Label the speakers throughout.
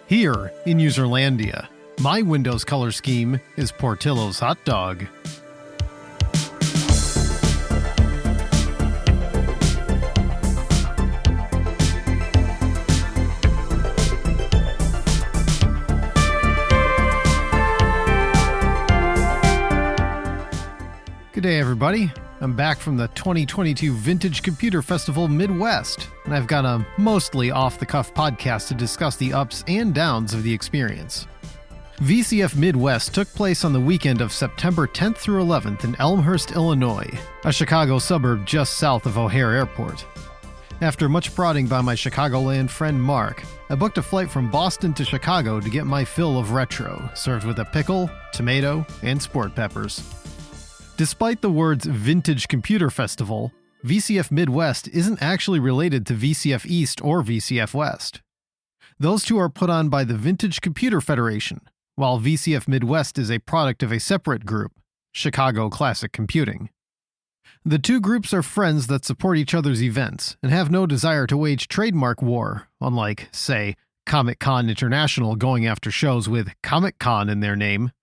Speaker 1: Here in Userlandia, my Windows color scheme is Portillo's hot dog. Good day, everybody. I'm back from the 2022 Vintage Computer Festival Midwest, and I've got a mostly off-the-cuff podcast to discuss the ups and downs of the experience. VCF Midwest took place on the weekend of September 10th through 11th in Elmhurst, Illinois, a Chicago suburb just south of O'Hare Airport. After much prodding by my Chicagoland friend Mark, I booked a flight from Boston to Chicago to get my fill of retro, served with a pickle, tomato, and sport peppers. Despite the words Vintage Computer Festival, VCF Midwest isn't actually related to VCF East or VCF West. Those two are put on by the Vintage Computer Federation, while VCF Midwest is a product of a separate group, Chicago Classic Computing. The two groups are friends that support each other's events and have no desire to wage trademark war, unlike, say, Comic-Con International going after shows with Comic-Con in their name.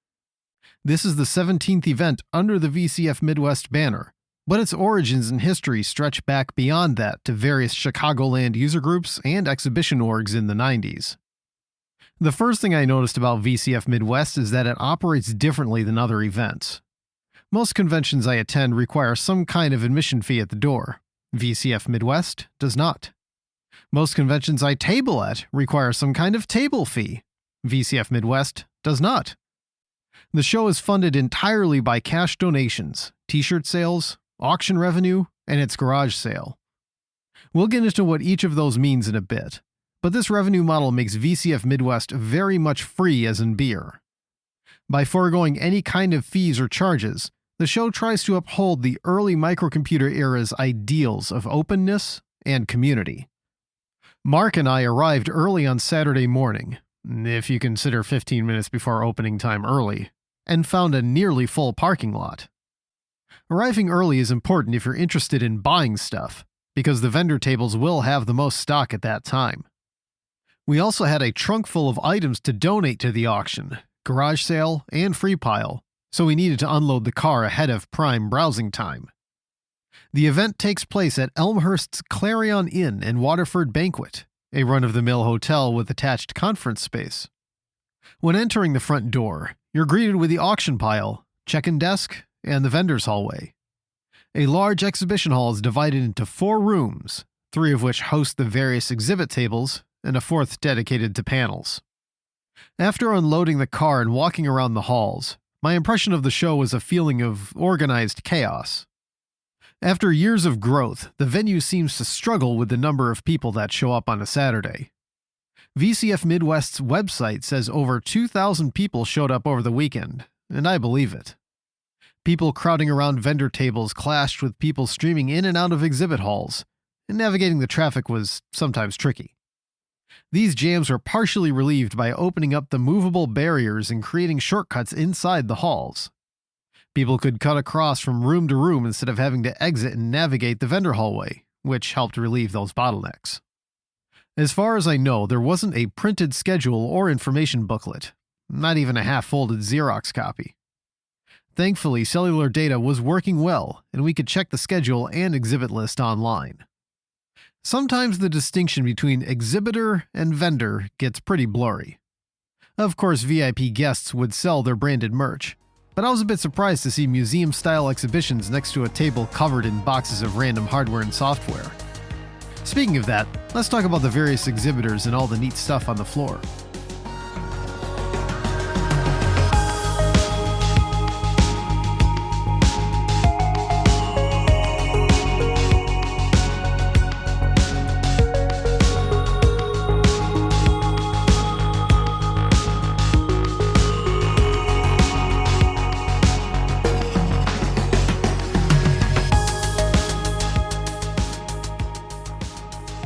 Speaker 1: This is the 17th event under the VCF Midwest banner, but its origins and history stretch back beyond that to various Chicagoland user groups and exhibition orgs in the 90s. The first thing I noticed about VCF Midwest is that it operates differently than other events. Most conventions I attend require some kind of admission fee at the door. VCF Midwest does not. Most conventions I table at require some kind of table fee. VCF Midwest does not. The show is funded entirely by cash donations, t-shirt sales, auction revenue, and its garage sale. We'll get into what each of those means in a bit, but this revenue model makes VCF Midwest very much free as in beer. By foregoing any kind of fees or charges, the show tries to uphold the early microcomputer era's ideals of openness and community. Mark and I arrived early on Saturday morning, if you consider 15 minutes before opening time early, and found a nearly full parking lot. Arriving early is important if you're interested in buying stuff, because the vendor tables will have the most stock at that time. We also had a trunk full of items to donate to the auction, garage sale, and free pile, so we needed to unload the car ahead of prime browsing time. The event takes place at Elmhurst's Clarion Inn and Waterford Banquet, a run-of-the-mill hotel with attached conference space. When entering the front door, you're greeted with the auction pile, check-in desk, and the vendor's hallway. A large exhibition hall is divided into 4 rooms, 3 of which host the various exhibit tables, and a 4th dedicated to panels. After unloading the car and walking around the halls, my impression of the show was a feeling of organized chaos. After years of growth, the venue seems to struggle with the number of people that show up on a Saturday. VCF Midwest's website says over 2,000 people showed up over the weekend, and I believe it. People crowding around vendor tables clashed with people streaming in and out of exhibit halls, and navigating the traffic was sometimes tricky. These jams were partially relieved by opening up the movable barriers and creating shortcuts inside the halls. People could cut across from room to room instead of having to exit and navigate the vendor hallway, which helped relieve those bottlenecks. As far as I know, there wasn't a printed schedule or information booklet, not even a half-folded Xerox copy. Thankfully, cellular data was working well, and we could check the schedule and exhibit list online. Sometimes the distinction between exhibitor and vendor gets pretty blurry. Of course, VIP guests would sell their branded merch, but I was a bit surprised to see museum-style exhibitions next to a table covered in boxes of random hardware and software. Speaking of that, let's talk about the various exhibitors and all the neat stuff on the floor.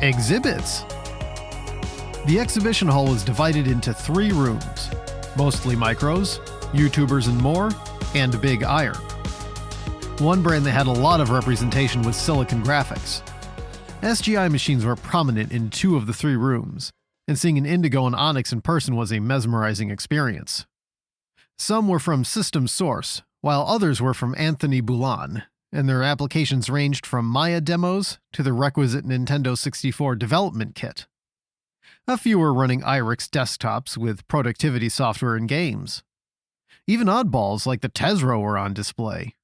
Speaker 1: Exhibits. The exhibition hall was divided into 3 rooms, mostly micros, YouTubers and more, and Big Iron. One brand that had a lot of representation was Silicon Graphics. SGI machines were prominent in 2 of the 3 rooms, and seeing an Indigo and Onyx in person was a mesmerizing experience. Some were from System Source, while others were from Anthony Boulan, and their applications ranged from Maya demos to the requisite Nintendo 64 development kit. A few were running IRIX desktops with productivity software and games. Even oddballs like the Tezro were on display.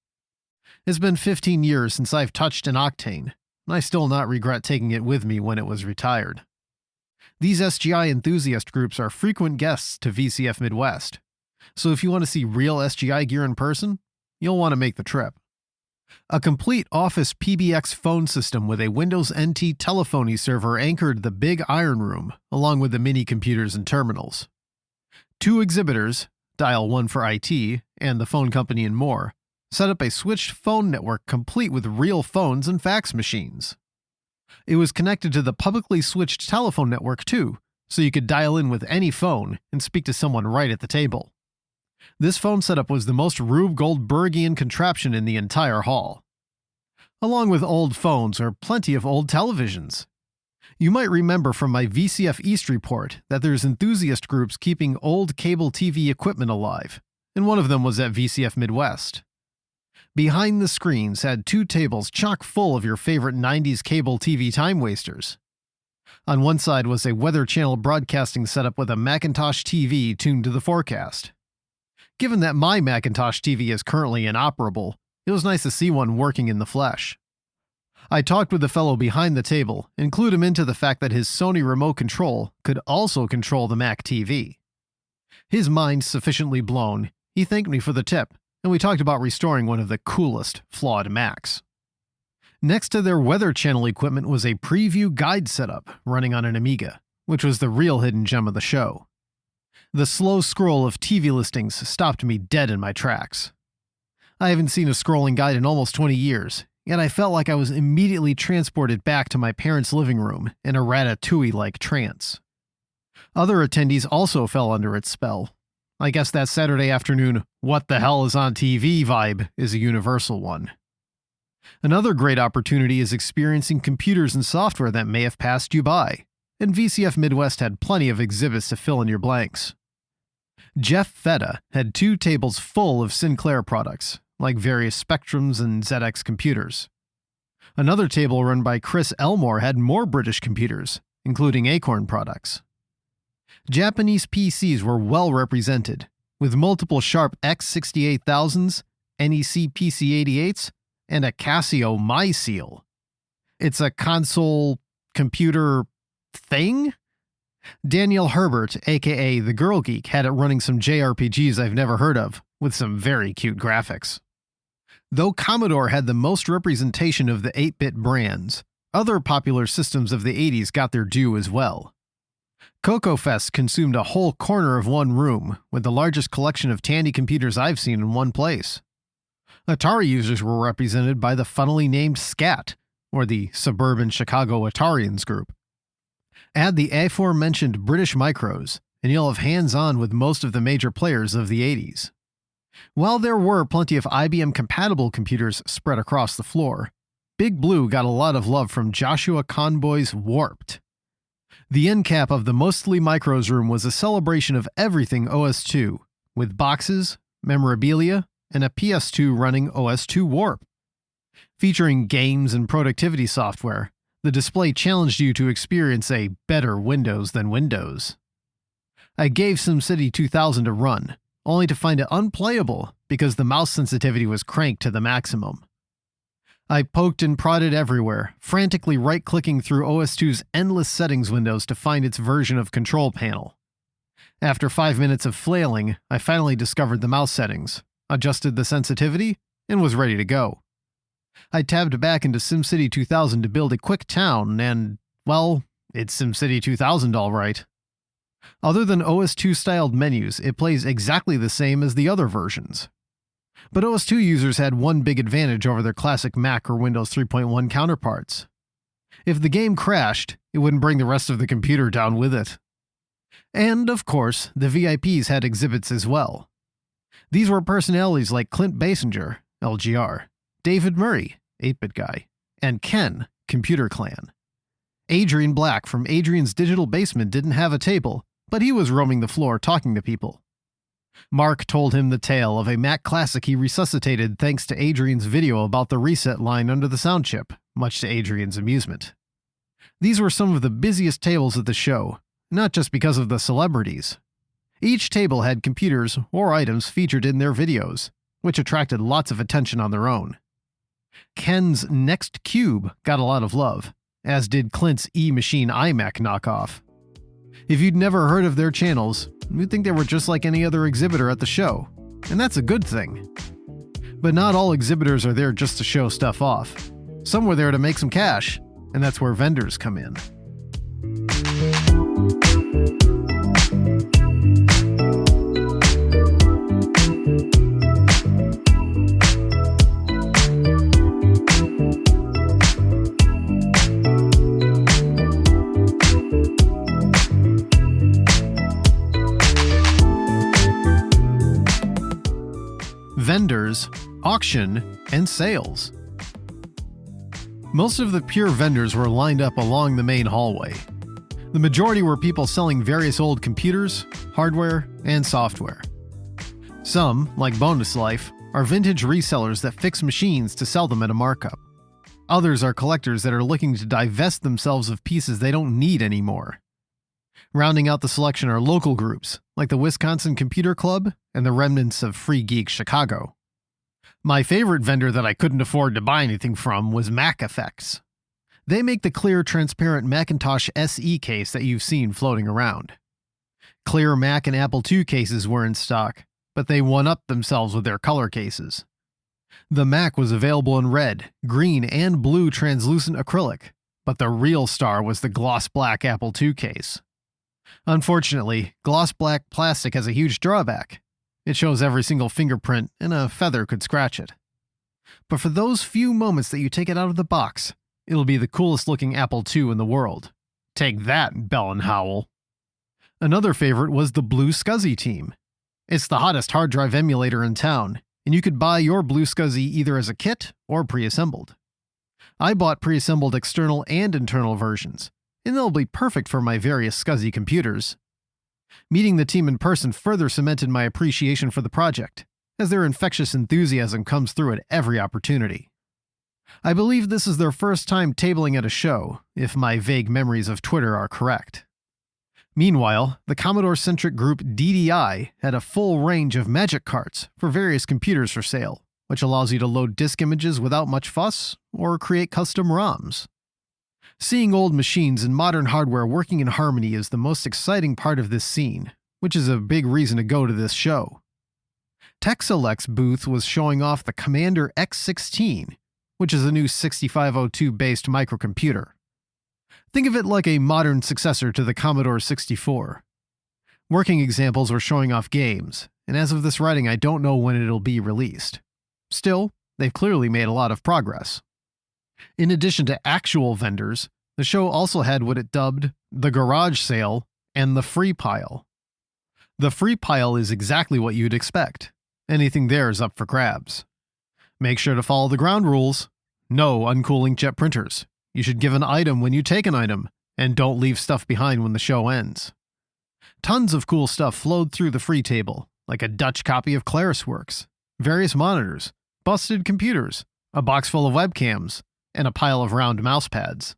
Speaker 1: It's been 15 years since I've touched an Octane, and I still not regret taking it with me when it was retired. These SGI enthusiast groups are frequent guests to VCF Midwest, so if you want to see real SGI gear in person, you'll want to make the trip. A complete Office PBX phone system with a Windows NT telephony server anchored the big iron room, along with the mini computers and terminals. 2 exhibitors, Dial 1 for IT, and the phone company and more, set up a switched phone network complete with real phones and fax machines. It was connected to the publicly switched telephone network too, so you could dial in with any phone and speak to someone right at the table. This phone setup was the most Rube Goldbergian contraption in the entire hall. Along with old phones are plenty of old televisions. You might remember from my VCF East report that there's enthusiast groups keeping old cable TV equipment alive, and one of them was at VCF Midwest. Behind the screens had 2 tables chock full of your favorite 90s cable TV time wasters. On one side was a Weather Channel broadcasting setup with a Macintosh TV tuned to the forecast. Given that my Macintosh TV is currently inoperable, it was nice to see one working in the flesh. I talked with the fellow behind the table and clued him into the fact that his Sony remote control could also control the Mac TV. His mind sufficiently blown, he thanked me for the tip, and we talked about restoring one of the coolest flawed Macs. Next to their Weather Channel equipment was a preview guide setup running on an Amiga, which was the real hidden gem of the show. The slow scroll of TV listings stopped me dead in my tracks. I haven't seen a scrolling guide in almost 20 years, yet I felt like I was immediately transported back to my parents' living room in a Ratatouille-like trance. Other attendees also fell under its spell. I guess that Saturday afternoon, what the hell is on TV vibe is a universal one. Another great opportunity is experiencing computers and software that may have passed you by, and VCF Midwest had plenty of exhibits to fill in your blanks. Jeff Feta had 2 tables full of Sinclair products, like various Spectrums and ZX computers. Another table run by Chris Elmore had more British computers, including Acorn products. Japanese PCs were well represented, with multiple Sharp X68000s, NEC PC88s, and a Casio MySeal. It's a console computer thing? Danielle Herbert, aka The Girl Geek, had it running some JRPGs I've never heard of, with some very cute graphics. Though Commodore had the most representation of the 8-bit brands, other popular systems of the 80s got their due as well. CocoFest consumed a whole corner of one room, with the largest collection of Tandy computers I've seen in one place. Atari users were represented by the funnily named SCAT, or the Suburban Chicago Atarians group. Add the aforementioned British Micros, and you'll have hands-on with most of the major players of the 80s. While there were plenty of IBM-compatible computers spread across the floor, Big Blue got a lot of love from Joshua Conboy's Warped. The end cap of the Mostly Micros room was a celebration of everything OS2, with boxes, memorabilia, and a PS2 running OS2 Warp. Featuring games and productivity software, the display challenged you to experience a better Windows than Windows. I gave SimCity 2000 a run, only to find it unplayable because the mouse sensitivity was cranked to the maximum. I poked and prodded everywhere, frantically right-clicking through OS2's endless settings windows to find its version of control panel. After 5 minutes of flailing, I finally discovered the mouse settings, adjusted the sensitivity, and was ready to go. I tabbed back into SimCity 2000 to build a quick town and, well, it's SimCity 2000 all right. Other than OS2-styled menus, it plays exactly the same as the other versions. But OS2 users had one big advantage over their classic Mac or Windows 3.1 counterparts. If the game crashed, it wouldn't bring the rest of the computer down with it. And, of course, the VIPs had exhibits as well. These were personalities like Clint Basinger, LGR, David Murray, 8-Bit Guy, and Ken, Computer Clan. Adrian Black from Adrian's Digital Basement didn't have a table, but he was roaming the floor talking to people. Mark told him the tale of a Mac Classic he resuscitated thanks to Adrian's video about the reset line under the sound chip, much to Adrian's amusement. These were some of the busiest tables at the show, not just because of the celebrities. Each table had computers or items featured in their videos, which attracted lots of attention on their own. Ken's Next Cube got a lot of love, as did Clint's E-Machine iMac knockoff. If you'd never heard of their channels, you'd think they were just like any other exhibitor at the show, and that's a good thing. But not all exhibitors are there just to show stuff off. Some were there to make some cash, and that's where vendors come in. Vendors, auction, and sales. Most of the pure vendors were lined up along the main hallway. The majority were people selling various old computers, hardware, and software. Some, like Bonus Life, are vintage resellers that fix machines to sell them at a markup. Others are collectors that are looking to divest themselves of pieces they don't need anymore. Rounding out the selection are local groups, like the Wisconsin Computer Club and the remnants of Free Geek Chicago. My favorite vendor that I couldn't afford to buy anything from was Mac Effects. They make the clear, transparent Macintosh SE case that you've seen floating around. Clear Mac and Apple II cases were in stock, but they one-upped themselves with their color cases. The Mac was available in red, green, and blue translucent acrylic, but the real star was the gloss black Apple II case. Unfortunately, gloss black plastic has a huge drawback. It shows every single fingerprint, and a feather could scratch it. But for those few moments that you take it out of the box, it'll be the coolest looking Apple II in the world. Take that, Bell & Howell. Another favorite was the Blue SCSI team. It's the hottest hard drive emulator in town, and you could buy your Blue SCSI either as a kit or pre-assembled. I bought pre-assembled external and internal versions, and they'll be perfect for my various SCSI computers. Meeting the team in person further cemented my appreciation for the project, as their infectious enthusiasm comes through at every opportunity. I believe this is their first time tabling at a show, if my vague memories of Twitter are correct. Meanwhile, the Commodore-centric group DDI had a full range of magic carts for various computers for sale, which allows you to load disk images without much fuss or create custom ROMs. Seeing old machines and modern hardware working in harmony is the most exciting part of this scene, which is a big reason to go to this show. Texelec's booth was showing off the Commander X16, which is a new 6502-based microcomputer. Think of it like a modern successor to the Commodore 64. Working examples were showing off games, and as of this writing, I don't know when it'll be released. Still, they've clearly made a lot of progress. In addition to actual vendors, the show also had what it dubbed the garage sale and the free pile. The free pile is exactly what you'd expect. Anything there is up for grabs. Make sure to follow the ground rules. No uncooling jet printers. You should give an item when you take an item, and don't leave stuff behind when the show ends. Tons of cool stuff flowed through the free table, like a Dutch copy of ClarisWorks, various monitors, busted computers, a box full of webcams, and a pile of round mouse pads.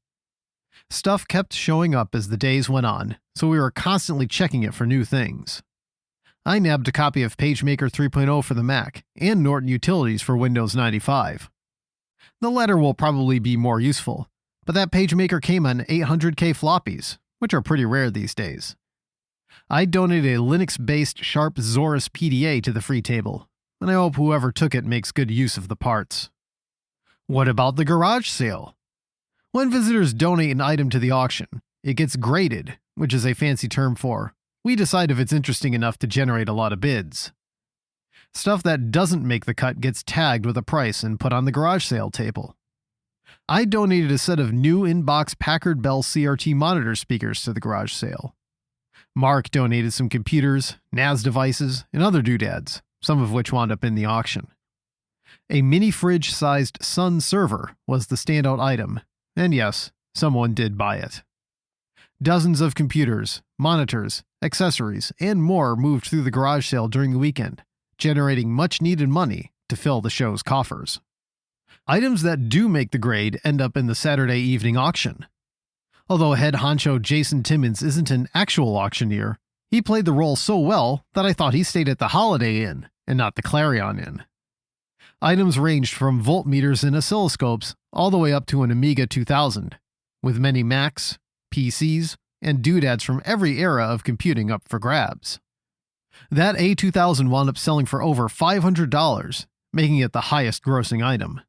Speaker 1: Stuff kept showing up as the days went on, so we were constantly checking it for new things. I nabbed a copy of PageMaker 3.0 for the Mac and Norton Utilities for Windows 95. The latter will probably be more useful, but that PageMaker came on 800K floppies, which are pretty rare these days. I donated a Linux-based Sharp Zorus PDA to the free table, and I hope whoever took it makes good use of the parts. What about the garage sale? When visitors donate an item to the auction, it gets graded, which is a fancy term for we decide if it's interesting enough to generate a lot of bids. Stuff that doesn't make the cut gets tagged with a price and put on the garage sale table. I donated a set of new in-box Packard Bell CRT monitor speakers to the garage sale. Mark donated some computers, NAS devices, and other doodads, some of which wound up in the auction. A mini fridge-sized Sun server was the standout item, and yes, someone did buy it. Dozens of computers, monitors, accessories, and more moved through the garage sale during the weekend, generating much-needed money to fill the show's coffers. Items that do make the grade end up in the Saturday evening auction. Although head honcho Jason Timmons isn't an actual auctioneer, he played the role so well that I thought he stayed at the Holiday Inn and not the Clarion Inn. Items ranged from voltmeters and oscilloscopes all the way up to an Amiga 2000, with many Macs, PCs, and doodads from every era of computing up for grabs. That A2000 wound up selling for over $500, making it the highest grossing item.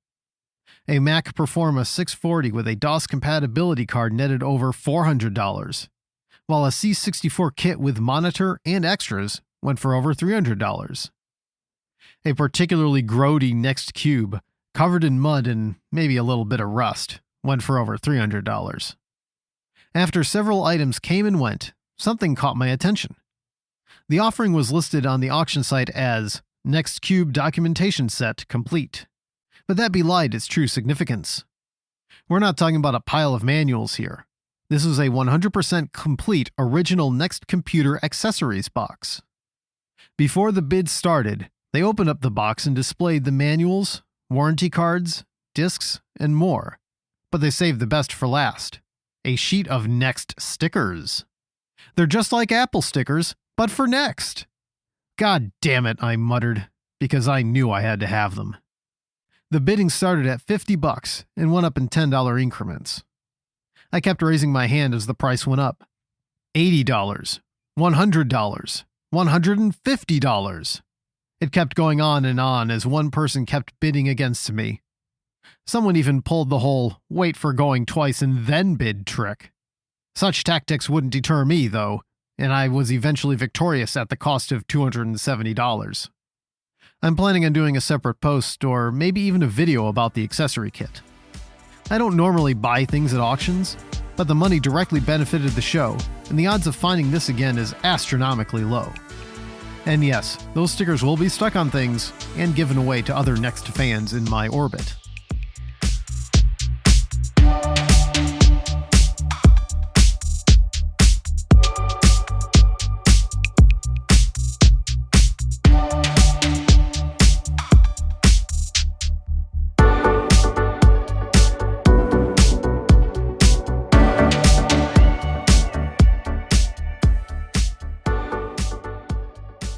Speaker 1: A Mac Performa 640 with a DOS compatibility card netted over $400, while a C64 kit with monitor and extras went for over $300. A particularly grody Next Cube, covered in mud and maybe a little bit of rust, went for over $300. After several items came and went, something caught my attention. The offering was listed on the auction site as Next Cube Documentation Set Complete, but that belied its true significance. We're not talking about a pile of manuals here. This was a 100% complete original Next Computer accessories box. Before the bid started, they opened up the box and displayed the manuals, warranty cards, discs, and more. But they saved the best for last. A sheet of Next stickers. They're just like Apple stickers, but for Next. God damn it, I muttered, because I knew I had to have them. The bidding started at $50 and went up in $10 increments. I kept raising my hand as the price went up. $80, $100, $150. It kept going on as one person kept bidding against me. Someone even pulled the whole wait for going twice and then bid trick. Such tactics wouldn't deter me, though, and I was eventually victorious at the cost of $270. I'm planning on doing a separate post or maybe even a video about the accessory kit. I don't normally buy things at auctions, but the money directly benefited the show, and the odds of finding this again is astronomically low. And yes, those stickers will be stuck on things and given away to other Next fans in my orbit.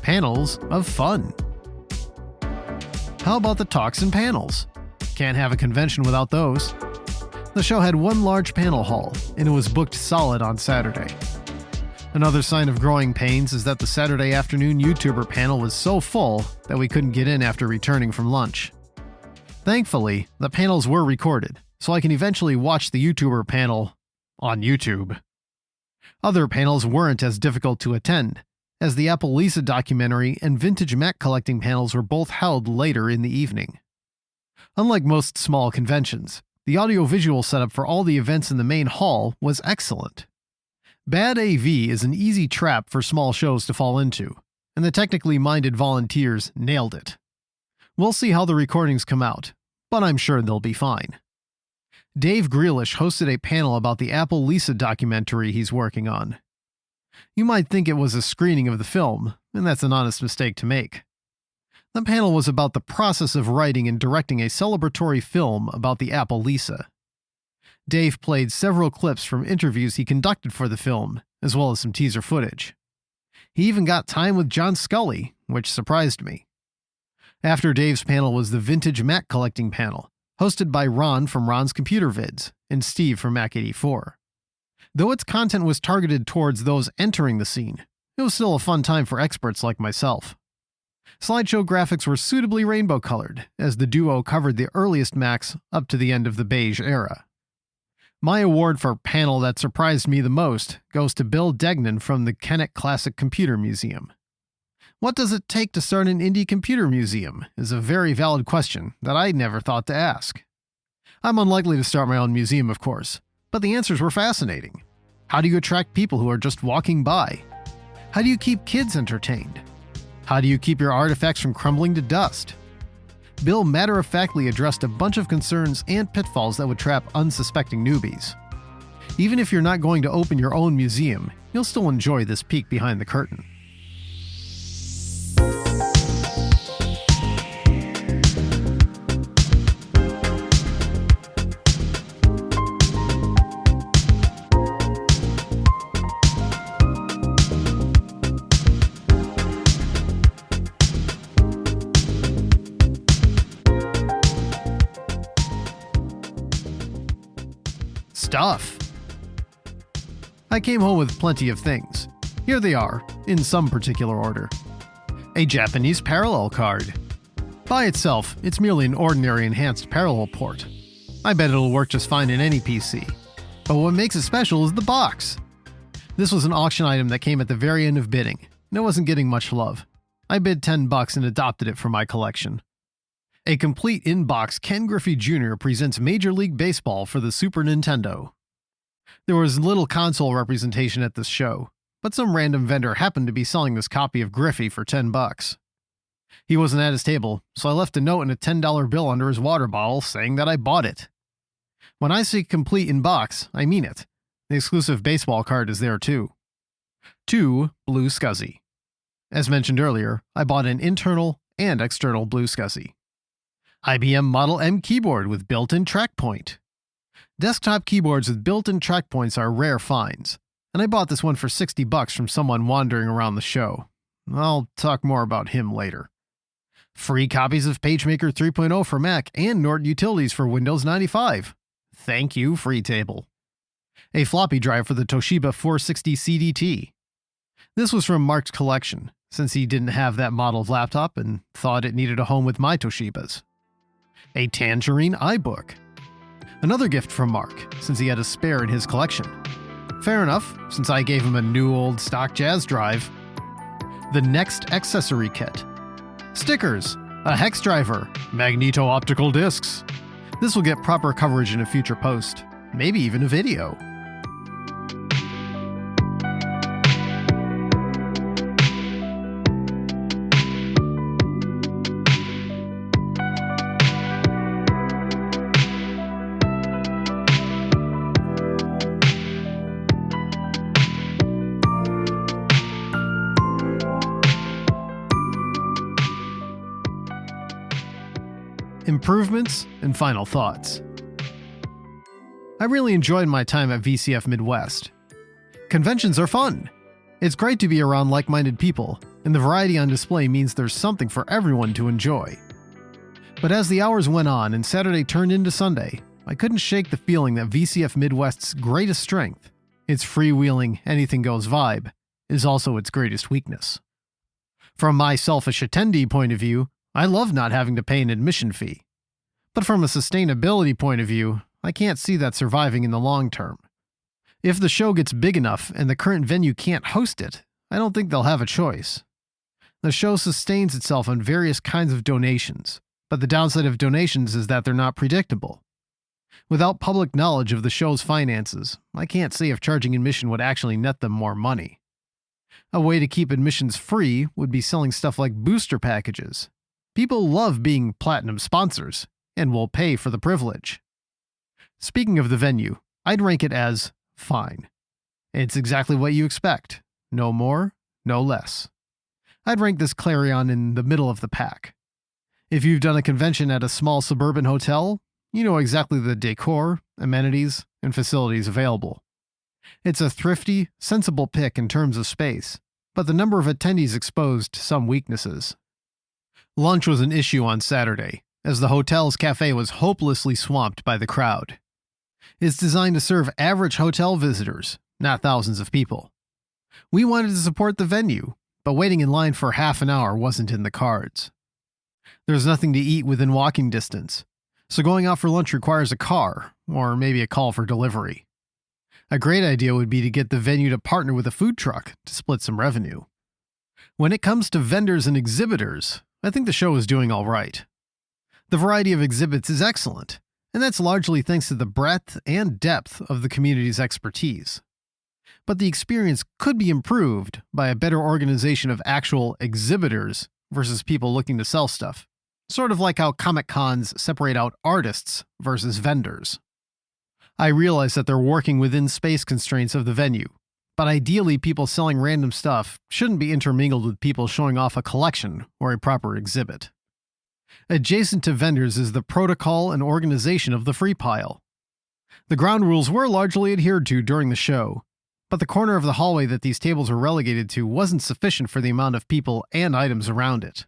Speaker 1: Panels of fun. How about the talks and panels? Can't have a convention without those. The show had one large panel hall, and it was booked solid on Saturday. Another sign of growing pains is that the Saturday afternoon YouTuber panel was so full that we couldn't get in after returning from lunch. Thankfully, the panels were recorded, so I can eventually watch the YouTuber panel on YouTube. Other panels weren't as difficult to attend, as the Apple Lisa documentary and vintage Mac collecting panels were both held later in the evening. Unlike most small conventions, the audiovisual setup for all the events in the main hall was excellent. Bad AV is an easy trap for small shows to fall into, and the technically minded volunteers nailed it. We'll see how the recordings come out, but I'm sure they'll be fine. Dave Grealish hosted a panel about the Apple Lisa documentary he's working on. You might think it was a screening of the film, and that's an honest mistake to make. The panel was about the process of writing and directing a celebratory film about the Apple Lisa. Dave played several clips from interviews he conducted for the film, as well as some teaser footage. He even got time with John Scully, which surprised me. After Dave's panel was the Vintage Mac Collecting panel, hosted by Ron from Ron's Computer Vids and Steve from Mac84. Though its content was targeted towards those entering the scene, it was still a fun time for experts like myself. Slideshow graphics were suitably rainbow-colored, as the duo covered the earliest Macs up to the end of the beige era. My award for panel that surprised me the most goes to Bill Degnan from the Kennett Classic Computer Museum. What does it take to start an indie computer museum is a very valid question that I never thought to ask. I'm unlikely to start my own museum, of course, but the answers were fascinating. How do you attract people who are just walking by? How do you keep kids entertained? How do you keep your artifacts from crumbling to dust? Bill matter-of-factly addressed a bunch of concerns and pitfalls that would trap unsuspecting newbies. Even if you're not going to open your own museum, you'll still enjoy this peek behind the curtain. Stuff. I came home with plenty of things. Here they are, in some particular order. A Japanese parallel card. By itself, it's merely an ordinary enhanced parallel port. I bet it'll work just fine in any PC. But what makes it special is the box. This was an auction item that came at the very end of bidding, and it wasn't getting much love. I bid $10 and adopted it for my collection. A complete in-box Ken Griffey Jr. presents Major League Baseball for the Super Nintendo. There was little console representation at this show, but some random vendor happened to be selling this copy of Griffey for $10. He wasn't at his table, so I left a note and a $10 bill under his water bottle saying that I bought it. When I say complete in-box, I mean it. The exclusive baseball card is there too. 2 Blue SCSI. As mentioned earlier, I bought an internal and external Blue SCSI. IBM Model M keyboard with built-in track point. Desktop keyboards with built-in track points are rare finds, and I bought this one for $60 from someone wandering around the show. I'll talk more about him later. Free copies of PageMaker 3.0 for Mac and Norton Utilities for Windows 95. Thank you, Freetable. A floppy drive for the Toshiba 460 CDT. This was from Mark's collection, since he didn't have that model of laptop and thought it needed a home with my Toshibas. A Tangerine iBook. Another gift from Mark, since he had a spare in his collection. Fair enough, since I gave him a new old stock jazz drive. The Next accessory kit. Stickers, a hex driver, magneto-optical discs. This will get proper coverage in a future post, maybe even a video. Improvements and final thoughts. I really enjoyed my time at VCF Midwest. Conventions are fun. It's great to be around like-minded people, and the variety on display means there's something for everyone to enjoy. But as the hours went on and Saturday turned into Sunday, I couldn't shake the feeling that VCF Midwest's greatest strength, its freewheeling, anything-goes vibe, is also its greatest weakness. From my selfish attendee point of view, I love not having to pay an admission fee. But from a sustainability point of view, I can't see that surviving in the long term. If the show gets big enough and the current venue can't host it, I don't think they'll have a choice. The show sustains itself on various kinds of donations, but the downside of donations is that they're not predictable. Without public knowledge of the show's finances, I can't say if charging admission would actually net them more money. A way to keep admissions free would be selling stuff like booster packages. People love being platinum sponsors, and will pay for the privilege. Speaking of the venue, I'd rank it as fine. It's exactly what you expect. No more, no less. I'd rank this Clarion in the middle of the pack. If you've done a convention at a small suburban hotel, you know exactly the decor, amenities, and facilities available. It's a thrifty, sensible pick in terms of space, but the number of attendees exposed to some weaknesses. Lunch was an issue on Saturday, as the hotel's cafe was hopelessly swamped by the crowd. It's designed to serve average hotel visitors, not thousands of people. We wanted to support the venue, but waiting in line for half an hour wasn't in the cards. There's nothing to eat within walking distance, so going out for lunch requires a car, or maybe a call for delivery. A great idea would be to get the venue to partner with a food truck to split some revenue. When it comes to vendors and exhibitors, I think the show is doing all right. The variety of exhibits is excellent, and that's largely thanks to the breadth and depth of the community's expertise. But the experience could be improved by a better organization of actual exhibitors versus people looking to sell stuff, sort of like how Comic Cons separate out artists versus vendors. I realize that they're working within space constraints of the venue, but ideally people selling random stuff shouldn't be intermingled with people showing off a collection or a proper exhibit. Adjacent to vendors is the protocol and organization of the free pile. The ground rules were largely adhered to during the show, but the corner of the hallway that these tables were relegated to wasn't sufficient for the amount of people and items around it.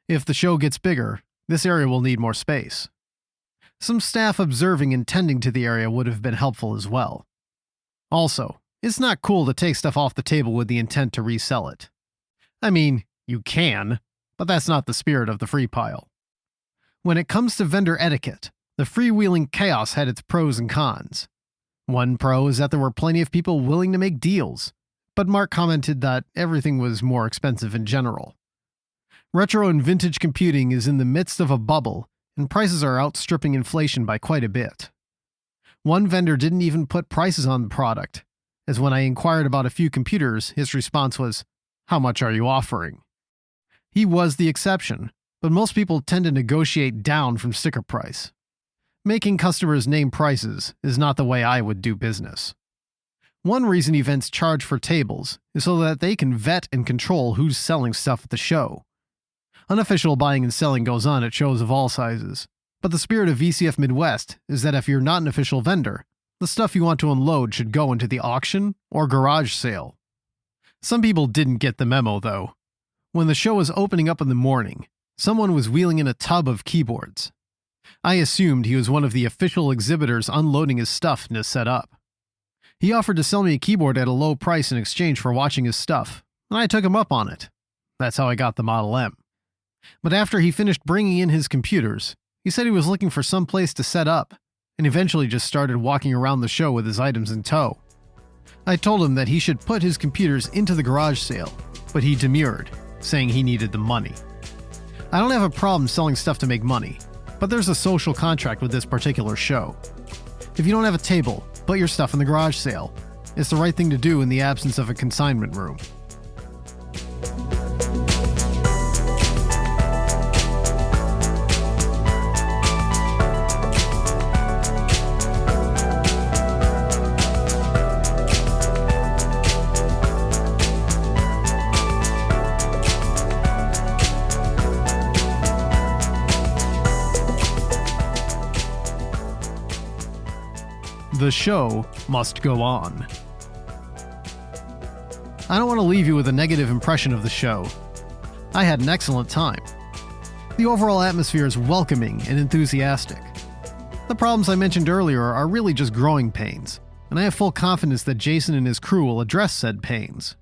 Speaker 1: If the show gets bigger, this area will need more space. Some staff observing and tending to the area would have been helpful as well. Also, it's not cool to take stuff off the table with the intent to resell it. I mean, you can, but that's not the spirit of the free pile. When it comes to vendor etiquette, the freewheeling chaos had its pros and cons. One pro is that there were plenty of people willing to make deals, but Mark commented that everything was more expensive in general. Retro and vintage computing is in the midst of a bubble, and prices are outstripping inflation by quite a bit. One vendor didn't even put prices on the product, as when I inquired about a few computers, his response was, "How much are you offering?" He was the exception, but most people tend to negotiate down from sticker price. Making customers name prices is not the way I would do business. One reason events charge for tables is so that they can vet and control who's selling stuff at the show. Unofficial buying and selling goes on at shows of all sizes, but the spirit of VCF Midwest is that if you're not an official vendor, the stuff you want to unload should go into the auction or garage sale. Some people didn't get the memo, though. When the show was opening up in the morning, someone was wheeling in a tub of keyboards. I assumed he was one of the official exhibitors unloading his stuff in his setup. He offered to sell me a keyboard at a low price in exchange for watching his stuff, and I took him up on it. That's how I got the Model M. But after he finished bringing in his computers, he said he was looking for some place to set up, and eventually just started walking around the show with his items in tow. I told him that he should put his computers into the garage sale, but he demurred, saying he needed the money. I don't have a problem selling stuff to make money, but there's a social contract with this particular show. If you don't have a table, put your stuff in the garage sale. It's the right thing to do in the absence of a consignment room. The show must go on. I don't want to leave you with a negative impression of the show. I had an excellent time. The overall atmosphere is welcoming and enthusiastic. The problems I mentioned earlier are really just growing pains, and I have full confidence that Jason and his crew will address said pains.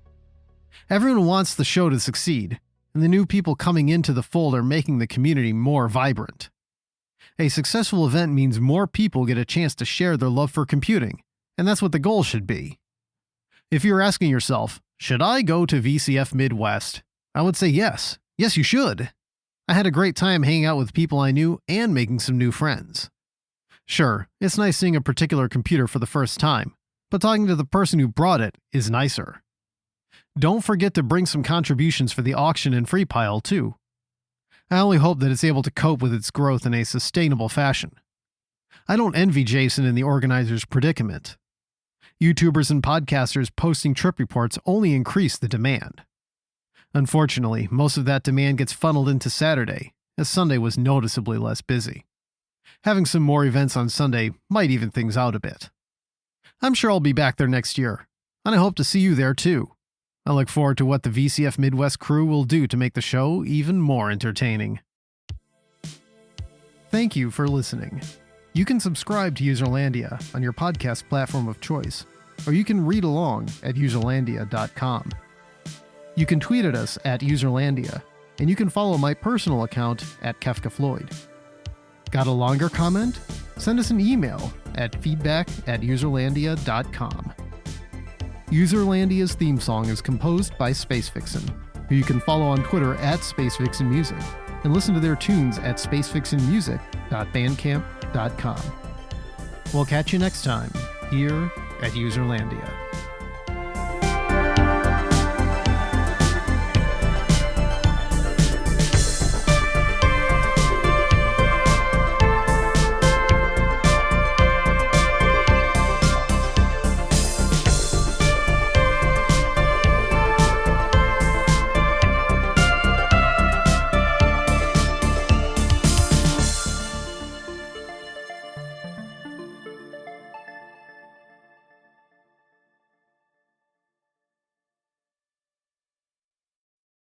Speaker 1: Everyone wants the show to succeed, and the new people coming into the fold are making the community more vibrant. A successful event means more people get a chance to share their love for computing, and that's what the goal should be. If you're asking yourself, should I go to VCF Midwest? I would say yes. Yes, you should. I had a great time hanging out with people I knew and making some new friends. Sure, it's nice seeing a particular computer for the first time, but talking to the person who brought it is nicer. Don't forget to bring some contributions for the auction and free pile, too. I only hope that it's able to cope with its growth in a sustainable fashion. I don't envy Jason and the organizers' predicament. YouTubers and podcasters posting trip reports only increase the demand. Unfortunately, most of that demand gets funneled into Saturday, as Sunday was noticeably less busy. Having some more events on Sunday might even things out a bit. I'm sure I'll be back there next year, and I hope to see you there too. I look forward to what the VCF Midwest crew will do to make the show even more entertaining. Thank you for listening. You can subscribe to Userlandia on your podcast platform of choice, or you can read along at userlandia.com. You can tweet at us at Userlandia, and you can follow my personal account at KefkaFloyd. Got a longer comment? Send us an email at feedback@userlandia.com. Userlandia's theme song is composed by Spacefixin, who you can follow on Twitter at SpacefixinMusic, and listen to their tunes at spacefixinmusic.bandcamp.com. We'll catch you next time, here at Userlandia.